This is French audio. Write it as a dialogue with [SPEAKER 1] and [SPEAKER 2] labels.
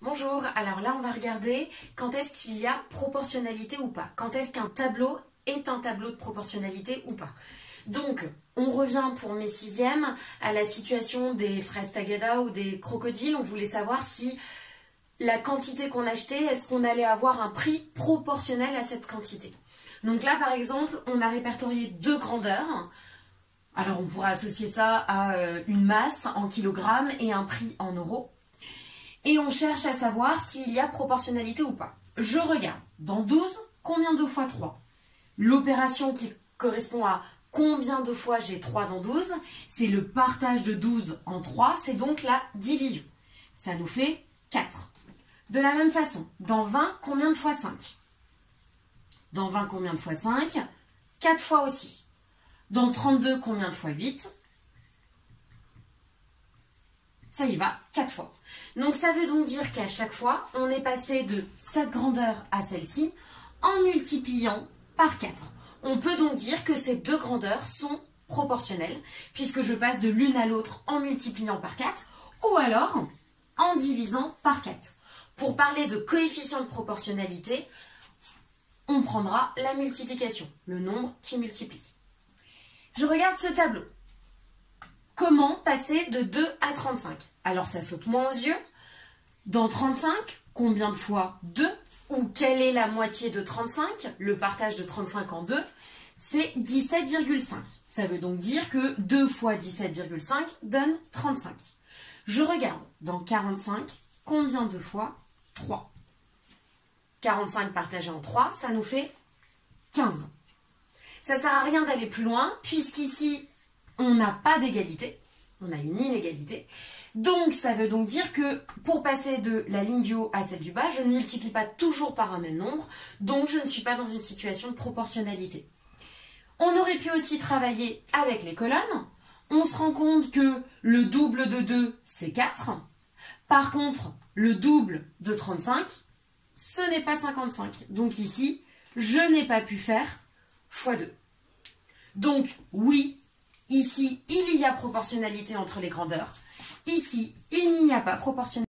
[SPEAKER 1] Bonjour, alors là on va regarder quand est-ce qu'il y a proportionnalité ou pas. Quand est-ce qu'un tableau est un tableau de proportionnalité ou pas. Donc on revient pour mes sixièmes à la situation des fraises tagada ou des crocodiles. On voulait savoir si la quantité qu'on achetait, est-ce qu'on allait avoir un prix proportionnel à cette quantité. Donc là par exemple on a répertorié deux grandeurs. Alors on pourrait associer ça à une masse en kilogrammes et un prix en euros. Et on cherche à savoir s'il y a proportionnalité ou pas. Je regarde, dans 12, combien de fois 3? L'opération qui correspond à combien de fois j'ai 3 dans 12, c'est le partage de 12 en 3, c'est donc la division. Ça nous fait 4. De la même façon, dans 20, combien de fois 5? Dans 20, combien de fois 5? 4 fois aussi. Dans 32, combien de fois 8? Ça y va, 4 fois. Donc ça veut donc dire qu'à chaque fois, on est passé de cette grandeur à celle-ci en multipliant par 4. On peut donc dire que ces deux grandeurs sont proportionnelles, puisque je passe de l'une à l'autre en multipliant par 4, ou alors en divisant par 4. Pour parler de coefficient de proportionnalité, on prendra la multiplication, le nombre qui multiplie. Je regarde ce tableau. Comment passer de 2 à 35? Alors ça saute moins aux yeux. Dans 35, combien de fois 2? Ou quelle est la moitié de 35? Le partage de 35 en 2, c'est 17,5. Ça veut donc dire que 2 fois 17,5 donne 35. Je regarde, dans 45, combien de fois 3? 45 partagé en 3, ça nous fait 15. Ça ne sert à rien d'aller plus loin, puisqu'ici, on n'a pas d'égalité, on a une inégalité. Donc, ça veut donc dire que pour passer de la ligne du haut à celle du bas, je ne multiplie pas toujours par un même nombre, donc je ne suis pas dans une situation de proportionnalité. On aurait pu aussi travailler avec les colonnes. On se rend compte que le double de 2, c'est 4. Par contre, le double de 35, ce n'est pas 55. Donc ici, je n'ai pas pu faire x2. Donc, oui, ici, il y a proportionnalité entre les grandeurs. Ici, il n'y a pas proportionnalité.